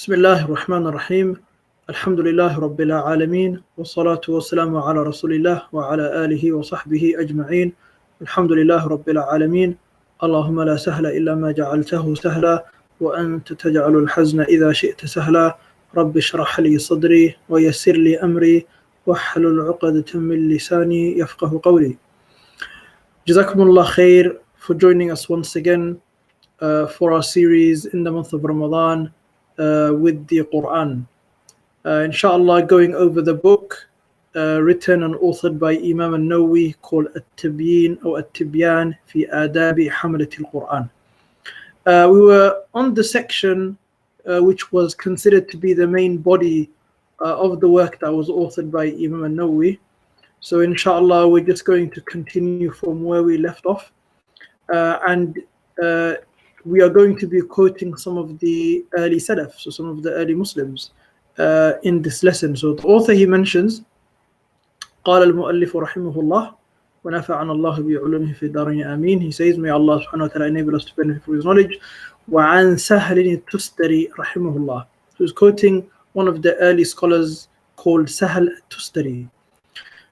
بسم الله الرحمن الرحيم الحمد لله رب العالمين والصلاة والسلام على رسول الله وعلى آله وصحبه أجمعين. الحمد لله رب العالمين. اللهم لا سهل إلا ما جعلته سهلا وأنت تجعل الحزن إذا شئت سهلا. رب اشرح لي صدري ويسر لي أمري واحلل عقدة من لساني يفقه قولي. Jazakumullah khair for joining us once again for our series in the month of Ramadan with the Quran. Inshallah, going over the book written and authored by Imam al-Nawawi called At-Tibyin or At-Tibyan fi Adabi Hamalat al-Quran. We were on the section which was considered to be the main body of the work that was authored by Imam al-Nawawi. So inshallah, we're just going to continue from where we left off. And we are going to be quoting some of the early Salaf, so some of the early Muslims in this lesson. So the author, he mentions, قال المؤلف رحمه الله ونفعنا الله بعلومه في الدارين آمين. He says, may Allah subhanahu wa ta'ala enable us to benefit from his knowledge. وعن سهل التستري رحمه الله. So he's quoting one of the early scholars called Sahal al-Tustari.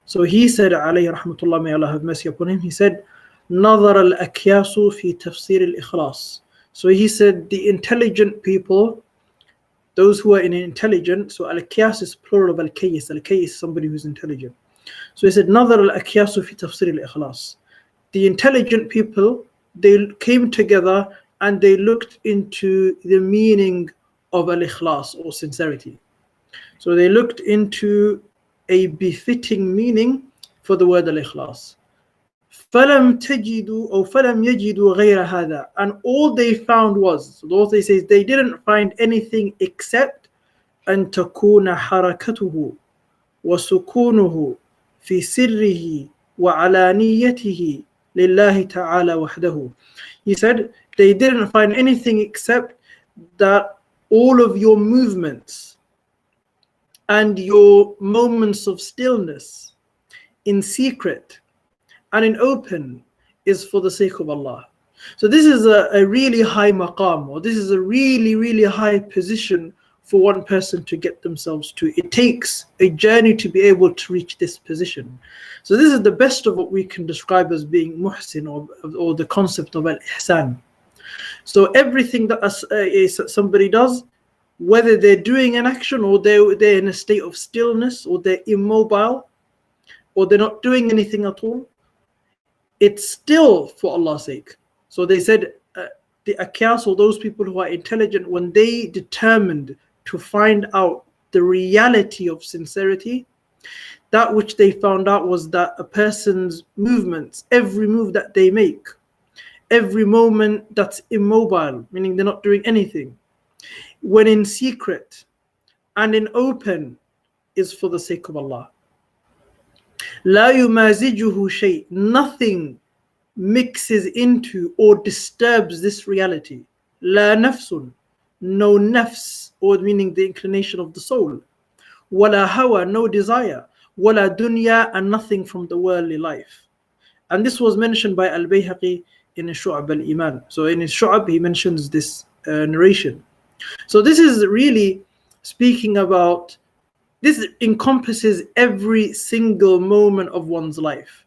So he said, عليه رحمة الله, may Allah have mercy upon him, he said, نظر الأكياس في تفسير الإخلاص. So he said, the intelligent people, those who are intelligent, so al-Akyas is plural of al-Kayyis. Al-Kayyis is somebody who's intelligent. So he said, نظر الأكياس في تفسير الإخلاص. The intelligent people, they came together and they looked into the meaning of al-Ikhlas or sincerity. So they looked into a befitting meaning for the word al-Ikhlas. فَلَمْ تَجِدُوا أو فَلَمْ يَجِدُوا غَيْرَ هَذَا. And all they found was, so the author says, they didn't find anything except أَن تَكُونَ حَرَكَتُهُ وَسُكُونُهُ فِي سِرِّهِ وَعَلَانِيَّتِهِ لِلَّهِ تَعَالَى وَحْدَهُ. He said, they didn't find anything except that all of your movements and your moments of stillness in secret and in open is for the sake of Allah. So this is a really high maqam, or this is a really, really high position for one person to get themselves to. It takes a journey to be able to reach this position. So this is the best of what we can describe as being muhsin, or the concept of al-ihsan. So everything that somebody does, whether they're doing an action or they're in a state of stillness, or they're immobile, or they're not doing anything at all, it's still for Allah's sake. So they said the Akyas, or those people who are intelligent, when they determined to find out the reality of sincerity, that which they found out was that a person's movements, every move that they make, every moment that's immobile, meaning they're not doing anything, when in secret and in open, is for the sake of Allah. لا يمازجه شيء. Nothing mixes into or disturbs this reality. لا نفس. No nafs, or meaning the inclination of the soul. ولا هوى. No desire. ولا dunya. And nothing from the worldly life. And this was mentioned by Al-Bayhaqi in Shu'ab al-Iman. So in his Shu'ab, he mentions this narration. So this is really speaking about, this encompasses every single moment of one's life.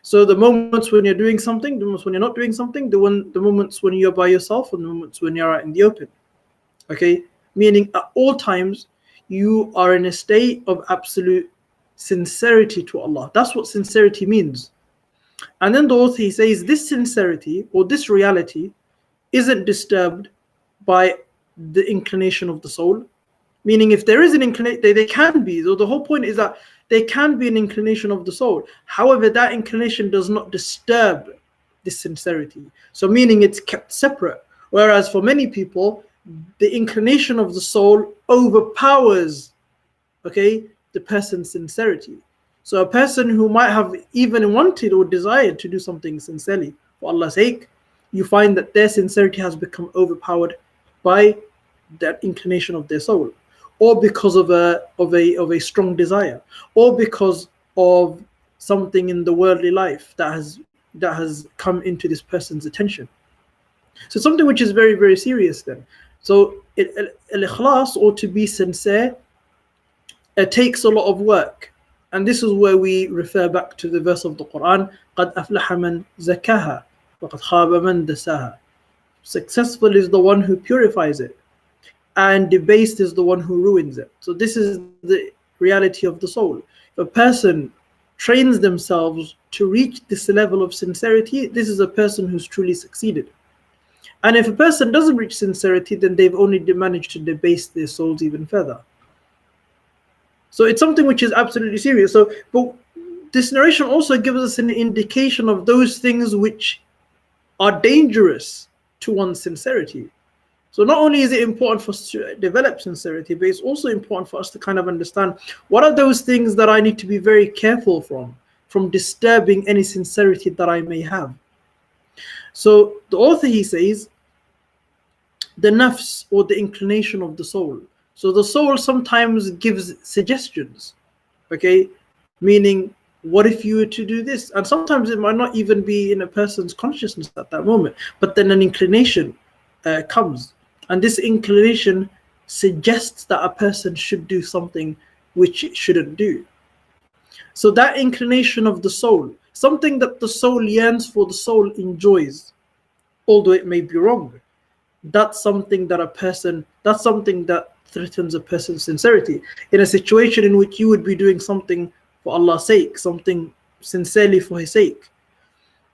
So the moments when you're doing something, the moments when you're not doing something, the moments when you're by yourself, and the moments when you're out in the open. Okay? Meaning at all times, you are in a state of absolute sincerity to Allah. That's what sincerity means. And then the author, he says, this sincerity or this reality isn't disturbed by the inclination of the soul. Meaning if there is an inclination, they can be. So the whole point is that there can be an inclination of the soul. However, that inclination does not disturb this sincerity. So meaning it's kept separate. Whereas for many people, the inclination of the soul overpowers, the person's sincerity. So a person who might have even wanted or desired to do something sincerely for Allah's sake, you find that their sincerity has become overpowered by that inclination of their soul, or because of a strong desire, or because of something in the worldly life that has come into this person's attention. So something which is very, very serious then. So al-ikhlas, or to be sincere, it takes a lot of work. And this is where we refer back to the verse of the Quran, قَدْ أَفْلَحَ مَنْ زَكَّاهَا وَقَدْ خَابَ مَنْ دَسَّاهَا. Successful is the one who purifies it, and debased is the one who ruins it. So this is the reality of the soul. If a person trains themselves to reach this level of sincerity, this is a person who's truly succeeded. And if a person doesn't reach sincerity, then they've only managed to debase their souls even further. So it's something which is absolutely serious. So, but this narration also gives us an indication of those things which are dangerous to one's sincerity. So not only is it important for us to develop sincerity, but it's also important for us to kind of understand what are those things that I need to be very careful from disturbing any sincerity that I may have. So the author, he says, the nafs, or the inclination of the soul. So the soul sometimes gives suggestions, okay? Meaning, what if you were to do this? And sometimes it might not even be in a person's consciousness at that moment, but then an inclination comes. And this inclination suggests that a person should do something which it shouldn't do. So that inclination of the soul, something that the soul yearns for, the soul enjoys, although it may be wrong. That's something that threatens a person's sincerity. In a situation in which you would be doing something for Allah's sake, something sincerely for His sake,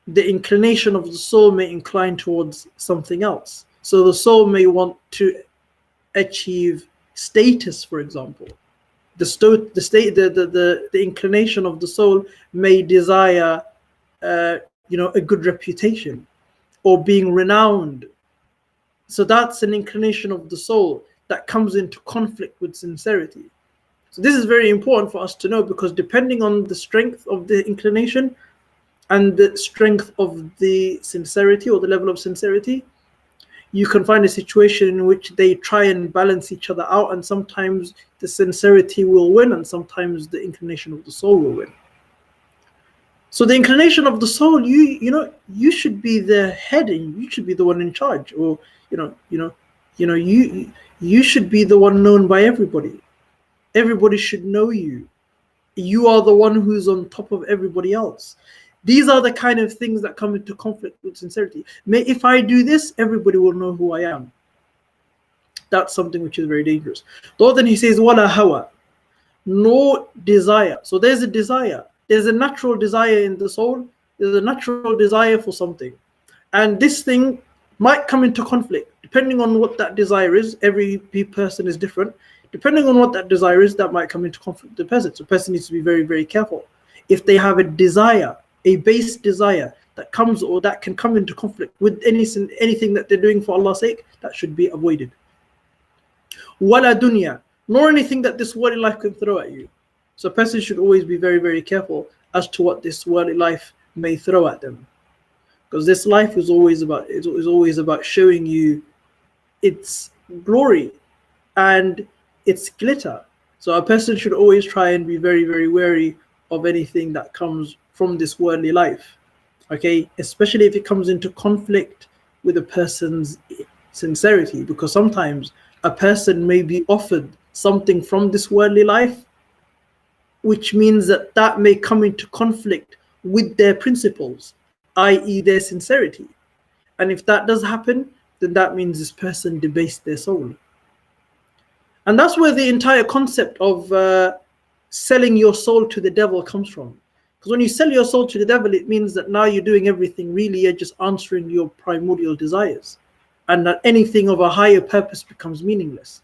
the inclination of the soul may incline towards something else. So the soul may want to achieve status, for example. The inclination of the soul may desire, a good reputation or being renowned. So that's an inclination of the soul that comes into conflict with sincerity. So this is very important for us to know, because depending on the strength of the inclination and the strength of the sincerity, or the level of sincerity, you can find a situation in which they try and balance each other out, and sometimes the sincerity will win and sometimes the inclination of the soul will win. So the inclination of the soul, you should be the head and you should be the one in charge, or you should be the one known by everybody. Everybody should know you. You are the one who's on top of everybody else. These are the kind of things that come into conflict with sincerity. If I do this, everybody will know who I am. That's something which is very dangerous. Though then he says, wala hawa, no desire. So there's a desire. There's a natural desire in the soul. There's a natural desire for something. And this thing might come into conflict, depending on what that desire is. Every person is different. Depending on what that desire is, that might come into conflict with the person. So the person needs to be very, very careful. If they have a desire, a base desire that comes or that can come into conflict with anything that they're doing for Allah's sake, that should be avoided. Wala dunya, nor anything that this worldly life can throw at you. So a person should always be very, very careful as to what this worldly life may throw at them, because this life is always about showing you its glory and its glitter. So a person should always try and be very, very wary of anything that comes from this worldly life, okay? Especially if it comes into conflict with a person's sincerity, because sometimes a person may be offered something from this worldly life, which means that may come into conflict with their principles, i.e. their sincerity. And if that does happen, then that means this person debased their soul. And that's where the entire concept of selling your soul to the devil comes from. Because when you sell your soul to the devil, it means that now you're doing everything, really you're just answering your primordial desires, and that anything of a higher purpose becomes meaningless.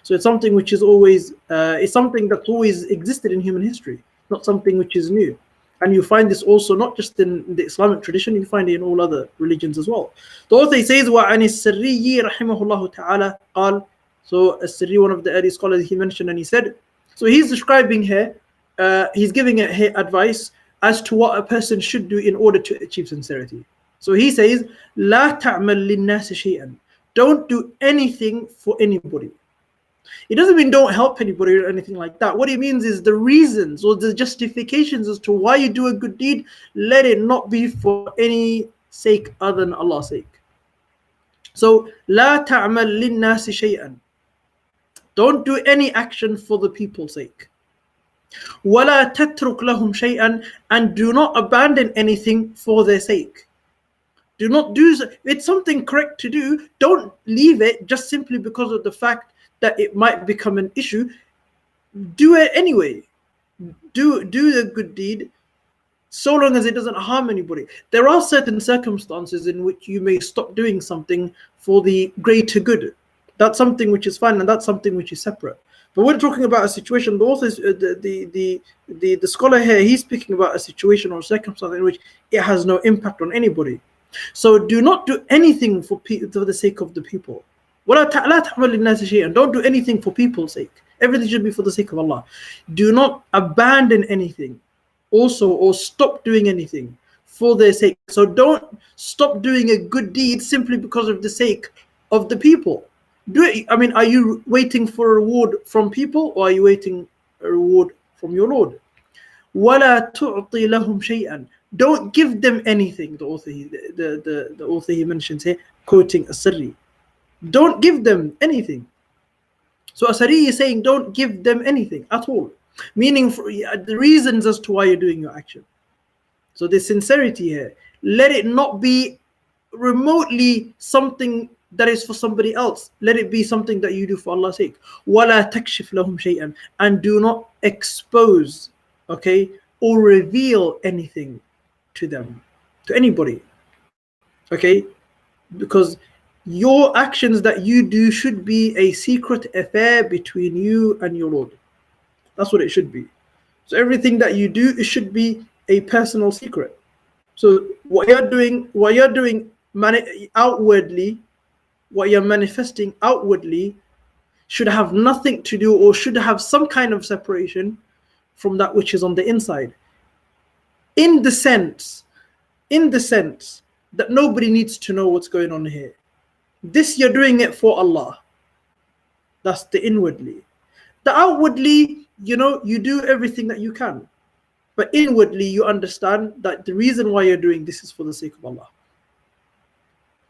So it's something which is always, it's something that's always existed in human history, not something which is new. And you find this also not just in the Islamic tradition, you find it in all other religions as well. The author says, وَعَنِ السِّرِّيِّ رَحِمَهُ اللَّهُ تَعَالَى قال, so As-Sirri, one of the early scholars, he mentioned and he said, so he's describing here, he's giving advice as to what a person should do in order to achieve sincerity. So he says, لا تعمل للناس شيئا, don't do anything for anybody. It doesn't mean don't help anybody or anything like that. What it means is the reasons or the justifications as to why you do a good deed, let it not be for any sake other than Allah's sake. So لا تعمل للناس شيئا. Don't do any action for the people's sake. ولا تترك لهم شيئا, and do not abandon anything for their sake. Do not do, it's something correct to do. Don't leave it just simply because of the fact that it might become an issue. Do it anyway. Do the good deed, so long as it doesn't harm anybody. There are certain circumstances in which you may stop doing something for the greater good. That's something which is fine, and that's something which is separate. But we're talking about a situation. The author, the scholar here, he's speaking about a situation or circumstance in which it has no impact on anybody. So do not do anything for the sake of the people. وَلَا تَعْمَلْ لِلنَّاسِ شَيْئًا. Don't do anything for people's sake. Everything should be for the sake of Allah. Do not abandon anything also, or stop doing anything for their sake. So don't stop doing a good deed simply because of the sake of the people. Do it. I mean, are you waiting for a reward from people, or are you waiting a reward from your Lord? وَلَا تُعْطِي لَهُمْ شَيْئًا. Don't give them anything. The author he mentions here, quoting As-Sirri. Don't give them anything. So As-Sirri is saying, don't give them anything at all. Meaning the reasons as to why you're doing your action. So the sincerity here. Let it not be remotely something that is for somebody else. Let it be something that you do for Allah's sake. وَلَا تَكْشِفْ لَهُمْ شَيْئًا. And do not expose, okay, or reveal anything to them, to anybody, okay? Because your actions that you do should be a secret affair between you and your Lord. That's what it should be. So everything that you do, it should be a personal secret. So what you're doing outwardly, what you're manifesting outwardly, should have nothing to do, or should have some kind of separation from that which is on the inside. In the sense that nobody needs to know what's going on here. This, you're doing it for Allah. That's the inwardly. The outwardly, you do everything that you can. But inwardly, you understand that the reason why you're doing this is for the sake of Allah.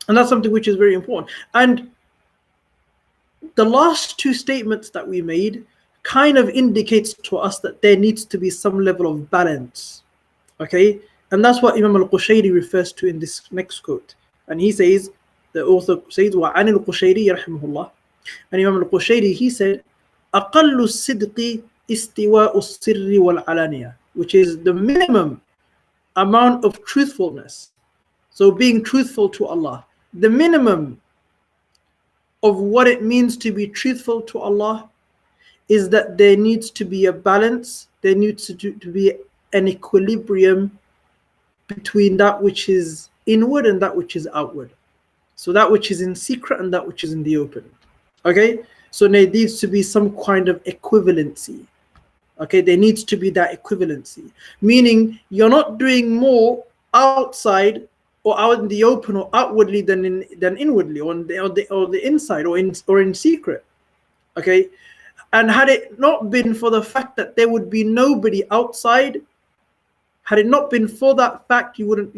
And that's something which is very important. And the last two statements that we made kind of indicates to us that there needs to be some level of balance. Okay? And that's what Imam al-Qushayri refers to in this next quote. And he says, the author says, وَعَنِ الْقُشَيْرِي رَحِمَهُ اللَّهِ. And Imam al-Qushayri, he said, أَقَلُّ الصِّدْقِ إِسْتِوَاءُ السِّرِّ وَالْعَلَانِيَةِ, which is the minimum amount of truthfulness. So being truthful to Allah. The minimum of what it means to be truthful to Allah is that there needs to be a balance. There needs to be an equilibrium between that which is inward and that which is outward. So that which is in secret and that which is in the open. Okay? So there needs to be some kind of equivalency. Okay? There needs to be that equivalency. Meaning you're not doing more outside or out in the open or outwardly than inwardly, or the inside or in secret. Okay? And had it not been for the fact that there would be nobody outside, had it not been for that fact, you wouldn't,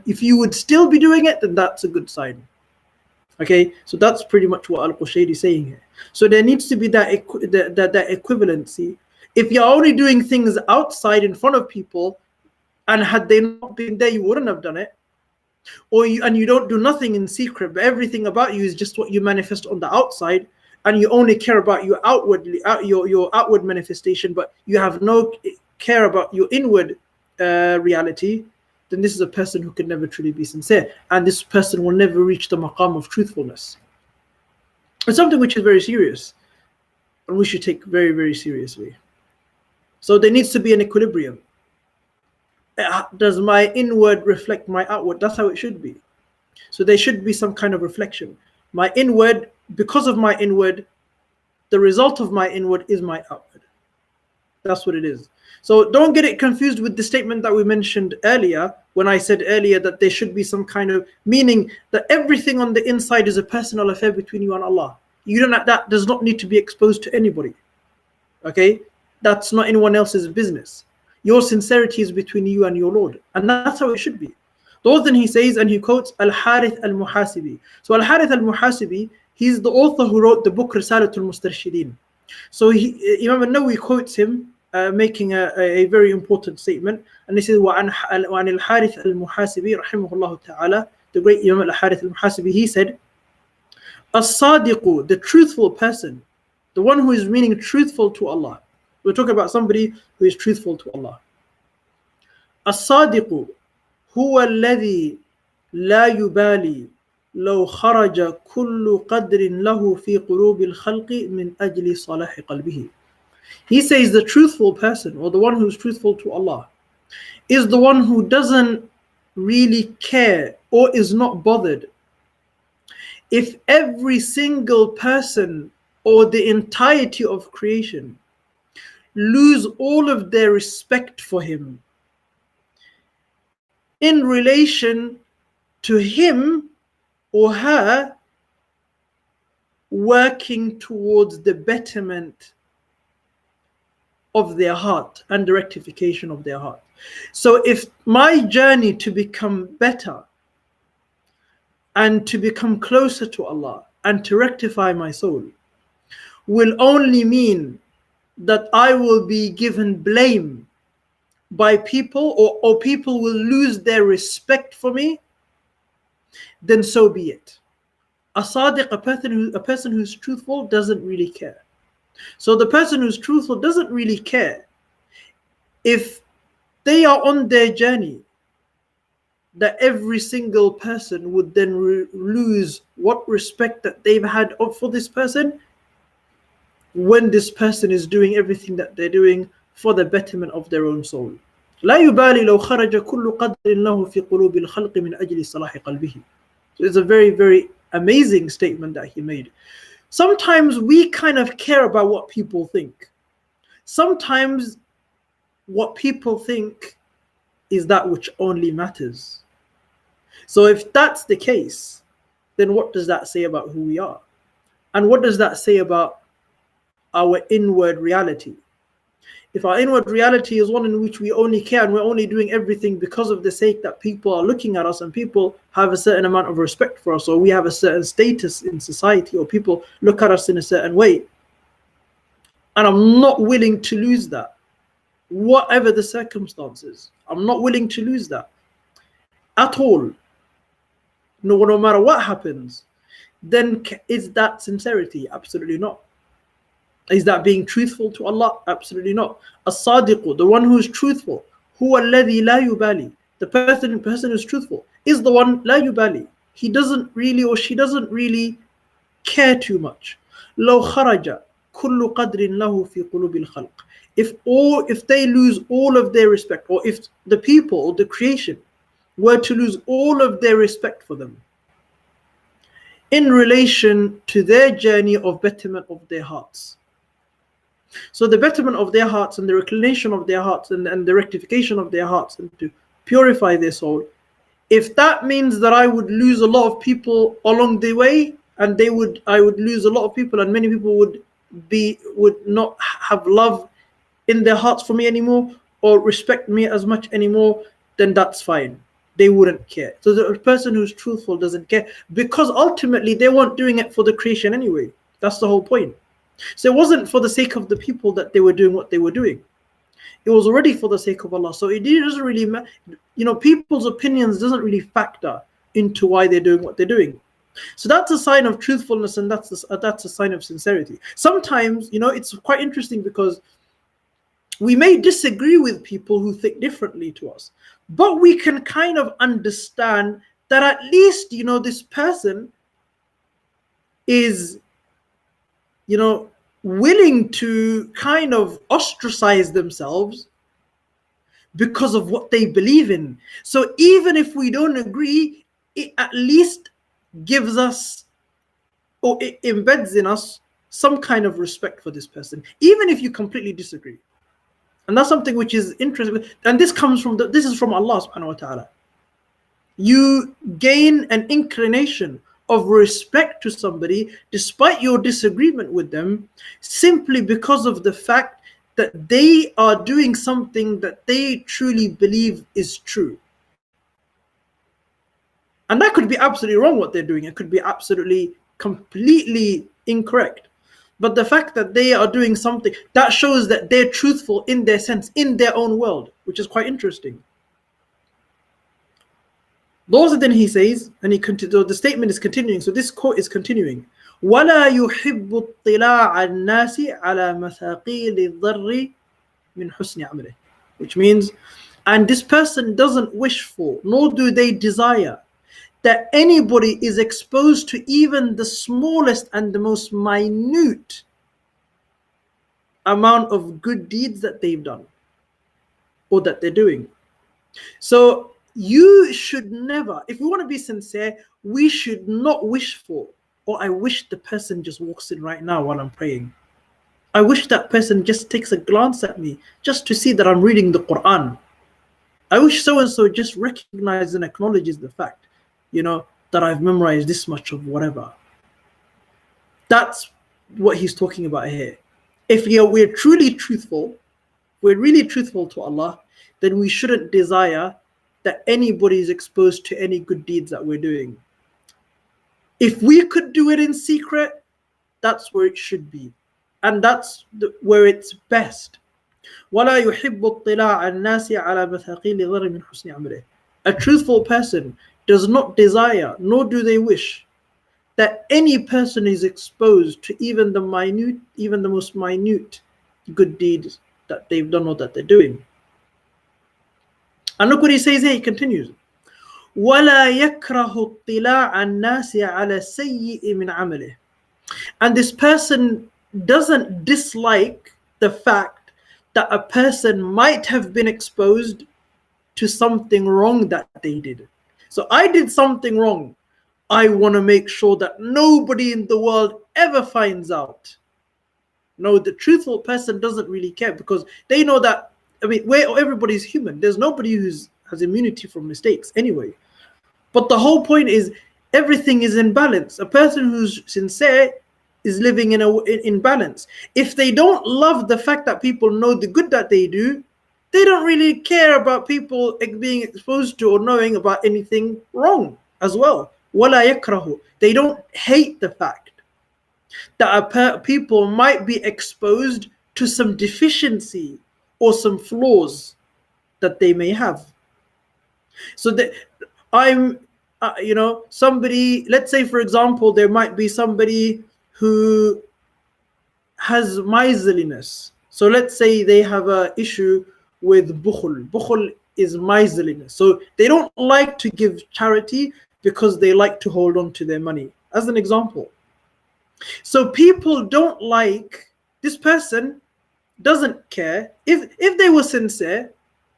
if you would still be doing it, then that's a good sign. Okay, so that's pretty much what Al-Qushayri is saying here. So there needs to be that equivalency. If you're only doing things outside in front of people, and had they not been there, you wouldn't have done it. And you don't do nothing in secret, but everything about you is just what you manifest on the outside, and you only care about your outward manifestation, but you have no care about your inward reality, then this is a person who can never truly be sincere, and this person will never reach the maqam of truthfulness. It's something which is very serious, and we should take very, very seriously. So there needs to be an equilibrium. Does my inward reflect my outward? That's how it should be. So there should be some kind of reflection. My inward, because of my inward, the result of my inward is my outward. That's what it is. So don't get it confused with the statement that we mentioned earlier, when I said earlier that there should be some kind of meaning that everything on the inside is a personal affair between you and Allah. That does not need to be exposed to anybody. Okay? That's not anyone else's business. Your sincerity is between you and your Lord. And that's how it should be. The author, he says, and he quotes Al-Harith Al-Muhasibi. So Al-Harith Al-Muhasibi, he's the author who wrote the book Risalatul Mustarshidin. So Imam al-Nawawi quotes him, making a very important statement, and he says, وعن الحارث المحاسبي رحمه الله تعالى, the great Imam al-Harith al-Muhasibi, he said, as-sadiqu, the truthful person, the one who is meaning truthful to Allah. We're talking about somebody who is truthful to Allah. as-sadiqu huwa alladhi la yubali لو خرج كل قدر له في قلوب الخلق من أجل صلاح قلبه. He says the truthful person, or the one who is truthful to Allah, is the one who doesn't really care or is not bothered if every single person or the entirety of creation lose all of their respect for him in relation to him or her working towards the betterment of their heart and the rectification of their heart. So if my journey to become better and to become closer to Allah and to rectify my soul will only mean that I will be given blame by people, or people will lose their respect for me, then so be it. A sadiq, a person who's truthful, doesn't really care. So the person who's truthful doesn't really care if they are on their journey, that every single person would then lose what respect that they've had for this person when this person is doing everything that they're doing for the betterment of their own soul. لا يبالي لو خرج كل قدر له في قلوب الخلق من أجل صلاح قلبه. So it's a very, very amazing statement that he made. Sometimes we kind of care about what people think. Sometimes what people think is that which only matters. So if that's the case, then what does that say about who we are? And what does that say about our inward reality? If our inward reality is one in which we only care and we're only doing everything because of the sake that people are looking at us and people have a certain amount of respect for us, or we have a certain status in society, or people look at us in a certain way, and I'm not willing to lose that, whatever the circumstances, I'm not willing to lose that at all, no matter what happens, then is that sincerity? Absolutely not. Is that being truthful to Allah? Absolutely not. As-sadiqu, the one who is truthful, huwa alladhi la yubali, the person who's truthful is the one la yubali. He doesn't really, or she doesn't really care too much. لو خرج كل قدر له في قلوب الخلق. If they lose all of their respect, or if the people or the creation were to lose all of their respect for them in relation to their journey of betterment of their hearts. So the betterment of their hearts and the reclination of their hearts and the rectification of their hearts and to purify their soul, if that means that I would lose a lot of people along the way, and I would lose a lot of people, and many people would not have love in their hearts for me anymore, or respect me as much anymore, then that's fine. They wouldn't care. So the person who's truthful doesn't care, because ultimately they weren't doing it for the creation anyway. That's the whole point. So it wasn't for the sake of the people that they were doing what they were doing. It was already for the sake of Allah. So it doesn't really matter. People's opinions doesn't really factor into why they're doing what they're doing. So that's a sign of truthfulness, and that's a sign of sincerity. Sometimes, it's quite interesting because we may disagree with people who think differently to us, but we can kind of understand that at least, this person is willing to kind of ostracize themselves because of what they believe in. So even if we don't agree, it at least gives us, or it embeds in us, some kind of respect for this person, even if you completely disagree. And that's something which is interesting. And this comes from this is from Allah subhanahu wa ta'ala. You gain an inclination of respect to somebody despite your disagreement with them, simply because of the fact that they are doing something that they truly believe is true. And that could be absolutely wrong what they're doing. It could be absolutely, completely incorrect. But the fact that they are doing something, that shows that they're truthful in their sense, in their own world, which is quite interesting. Then he says, and the statement is continuing, so this quote is continuing. وَلَا يُحِبُّ اطِّلَاعَ النَّاسِ عَلَى مَثَاقِيلِ الضَّرِّ مِنْ حُسْنِ عَمْلِهِ, which means, and this person doesn't wish for, nor do they desire, that anybody is exposed to even the smallest and the most minute amount of good deeds that they've done or that they're doing. So you should never, if we want to be sincere, we should not wish for, or I wish the person just walks in right now while I'm praying. I wish that person just takes a glance at me just to see that I'm reading the Quran. I wish so-and-so just recognizes and acknowledges the fact, that I've memorized this much of whatever. That's what he's talking about here. If we're truly truthful, we're really truthful to Allah, then we shouldn't desire that anybody is exposed to any good deeds that we're doing. If we could do it in secret, that's where it should be. And that's where it's best. وَلَا يُحِبُّ اطِّلَاعَ النَّاسِ عَلَى مَثَاقِيلِ الضَّرِّ مِنْ حُسْنِ عَمْلِهِ. A truthful person does not desire, nor do they wish, that any person is exposed to even the most minute good deeds that they've done or that they're doing. And look what he says here, he continues. وَلَا يَكْرَهُ اطِّلَاعَ النَّاسِ عَلَى السَّيِّئِ مِنْ عَمَلِهِ. And this person doesn't dislike the fact that a person might have been exposed to something wrong that they did. So I did something wrong. I want to make sure that nobody in the world ever finds out. No, the truthful person doesn't really care, because they know that, everybody's human. There's nobody who has immunity from mistakes anyway. But the whole point is everything is in balance. A person who's sincere is living in balance. If they don't love the fact that people know the good that they do, they don't really care about people being exposed to or knowing about anything wrong as well. وَلَا يَكْرَهُ. They don't hate the fact that people might be exposed to some deficiency or some flaws that they may have. So that somebody, let's say for example, there might be somebody who has miserliness. So let's say they have an issue with bukhul. Bukhul is miserliness. So they don't like to give charity because they like to hold on to their money, as an example. So people don't like, this person doesn't care if they were sincere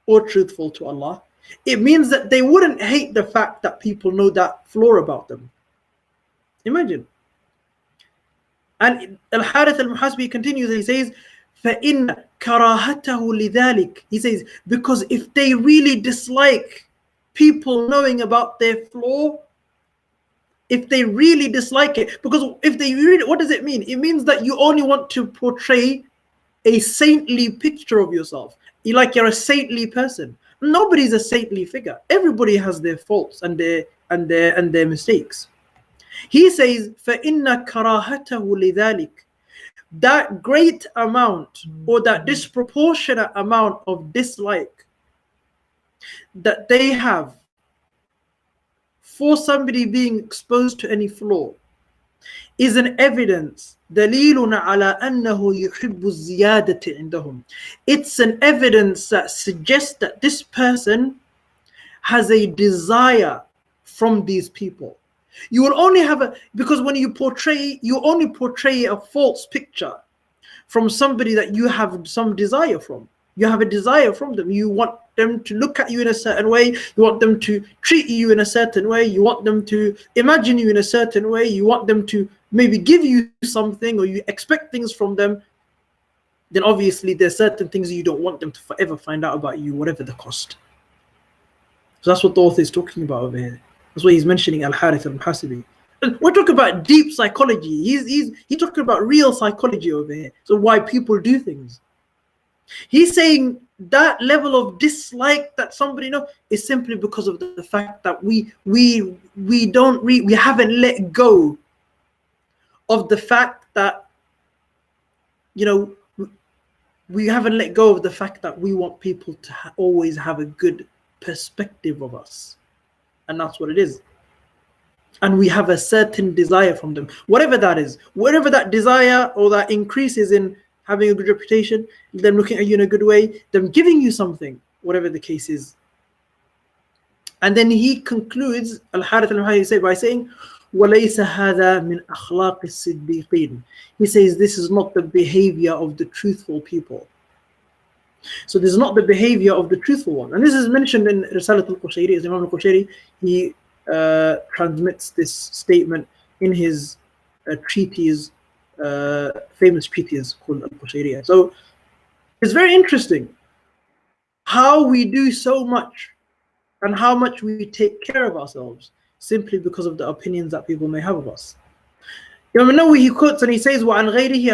or truthful to Allah. It means that they wouldn't hate the fact that people know that flaw about them. Imagine. And Al-Harith al-Muhasibi continues, he says, فَإِنَّ كَرَاهَتَهُ لِذَلِكَ. He says, because if they really dislike people knowing about their flaw, if they really dislike it, because if they really, what does it mean? It means that you only want to portray a saintly picture of yourself. You're a saintly person. Nobody's a saintly figure. Everybody has their faults and their mistakes. He says, فَإِنَّ كَرَاهَتَهُ لِذَلِكَ. That great amount or that disproportionate amount of dislike that they have for somebody being exposed to any flaw is an evidence. دليل على أنه يحب الزيادة عندهم. It's an evidence that suggests that this person has a desire from these people. You will only have because when you only portray a false picture from somebody that you have some desire from. You have a desire from them. You want them to look at you in a certain way. You want them to treat you in a certain way. You want them to imagine you in a certain way. You want them to maybe give you something, or you expect things from them. Then obviously there's certain things you don't want them to forever find out about you, whatever the cost. So that's what the author is talking about over here. That's what he's mentioning Al-Harith al-Muhasibi. We're talking about deep psychology. He's talking about real psychology over here. So why people do things. He's saying that level of dislike that somebody is simply because of the fact that we haven't let go of the fact that, we haven't let go of the fact that we want people to always have a good perspective of us. And that's what it is. And we have a certain desire from them, whatever that is, whatever that desire or that increases in having a good reputation, them looking at you in a good way, them giving you something, whatever the case is. And then he concludes, Al-Harith al-Muhayyi by saying, وَلَيْسَ هَذَا مِنْ أَخْلَاقِ الصِّدِّيقِينَ. He says this is not the behavior of the truthful people. So this is not the behavior of the truthful one. And this is mentioned in Risalat al-Qushayri. As Imam al-Qushayri, he transmits this statement in his treatise, famous treatise called Al-Qushayriya. So it's very interesting how we do so much and how much we take care of ourselves simply because of the opinions that people may have of us. Imam Nawawi, he quotes and he says, وَعَنْ غَيْرِهِ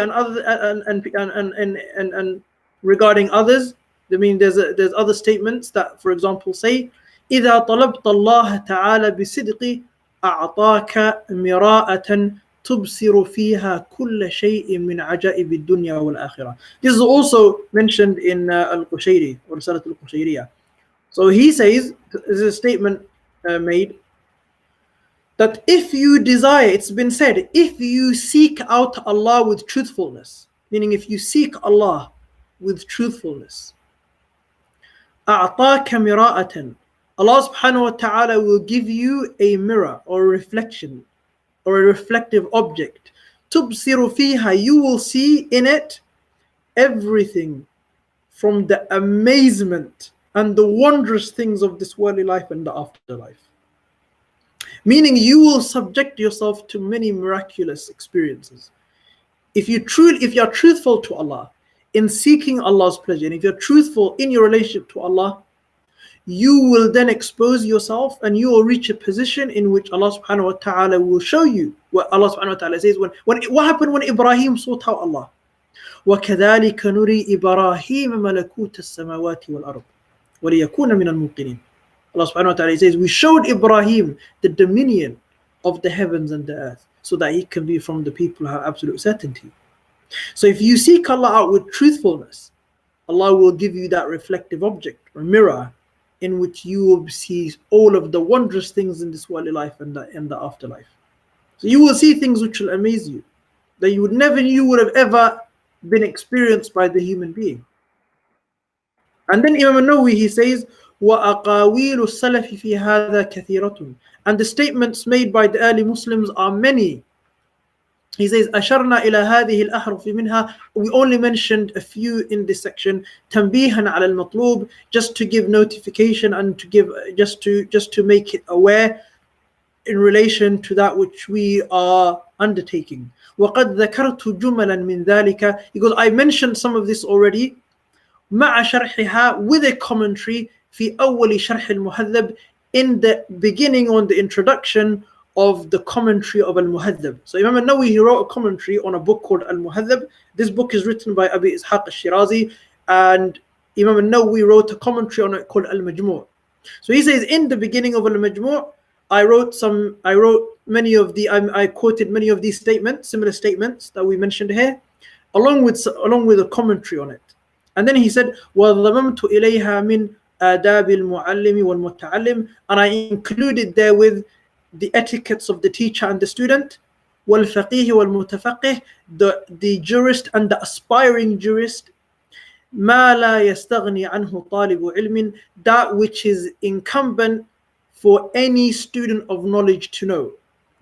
and regarding others. I mean, there's other statements that, for example, say, إِذَا طَلَبْتَ اللَّهَ تَعَالَى بِصِدْقِ أَعْطَاكَ مِرَاءَةً تُبْصِرُ فِيهَا كُلَّ شَيْءٍ مِنْ عَجَائِبِ الدُّنْيَا وَالْآخِرَةِ. This is also mentioned in Al-Qushayri, or Risalat al-Qushayriya. So he says, there's a statement made, that if you desire, it's been said, if you seek out Allah with truthfulness, meaning if you seek Allah with truthfulness, أَعْطَاكَ مِرَاءَةً, Allah subhanahu wa ta'ala will give you a mirror or a reflection or a reflective object. تُبْصِرُ فِيهَا, you will see in it everything from the amazement and the wondrous things of this worldly life and the afterlife. Meaning you will subject yourself to many miraculous experiences. If you are truthful to Allah in seeking Allah's pleasure, and if you're truthful in your relationship to Allah, you will then expose yourself and you will reach a position in which Allah subhanahu wa ta'ala will show you what Allah subhanahu wa ta'ala says what happened when Ibrahim sought out Allah. وَكَذَلِكَ نُرِي إِبْرَاهِيمَ مَلَكُوتَ السَّمَاوَاتِ وَالْأَرْضِ وَلِيَكُونَ مِنَ الْمُوقِنِينَ. Allah subhanahu wa ta'ala says, we showed Ibrahim the dominion of the heavens and the earth so that he can be from the people who have absolute certainty. So if you seek Allah out with truthfulness, Allah will give you that reflective object or mirror in which you will see all of the wondrous things in this worldly life and the afterlife. So you will see things which will amaze you, that you would have ever been experienced by the human being. And then Imam Nawawi, he says, وَأَقَاوِيلُ السَّلَفِ فِي هَذَا كَثِيرَةٌ. And the statements made by the early Muslims are many. He says, أَشَرْنَا إِلَى هَذِهِ الْأَحْرُفِ مِنْهَا. We only mentioned a few in this section. تَنْبِيهًا عَلَى الْمَطْلُوبِ, just to give notification and to give just to make it aware in relation to that which we are undertaking. وَقَدْ ذَكَرْتُ جُمَلًا مِنْ ذَلِكَ. He goes, I mentioned some of this already. مع شرحها, with a commentary, في أول شرح المهذب, in the beginning, on the introduction of the commentary of Al-Muhadhab. So Imam al-Nawawi, he wrote a commentary on a book called Al-Muhadhab. This book is written by Abi Ishaq al-Shirazi, and Imam al-Nawawi wrote a commentary on it called Al-Majmu'. So he says, in the beginning of Al-Majmu', I quoted many of these statements, similar statements that we mentioned here, along with a commentary on it. And then he said, وَضَمَمْتُ إِلَيْهَا مِنْ آدَابِ الْمُعَلِّمِ وَالْمُتَعَلِّمِ, and I included therewith the etiquettes of the teacher and the student, وَالْفَقِيهِ وَالْمُتَفَقِّهِ, the jurist and the aspiring jurist, مَا لَا يَسْتَغْنِي عَنْهُ طَالِبُ عِلْمٍ, that which is incumbent for any student of knowledge to know,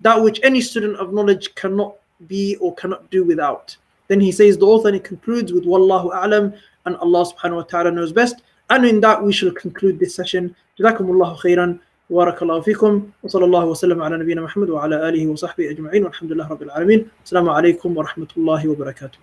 that which any student of knowledge cannot be or cannot do without. Then he says, the author, and he concludes with Wallahu A'lam, and Allah subhanahu wa ta'ala knows best. And in that we shall conclude this session. Jazakumullahu khairan, wa barakallahu fikum, wa sallallahu wa sallam ala nabiyyina Muhammad wa ala alihi wa sahbihi ajma'in, walhamdulillah rabbil alameen. Assalamu alaikum wa rahmatullahi wa barakatuh.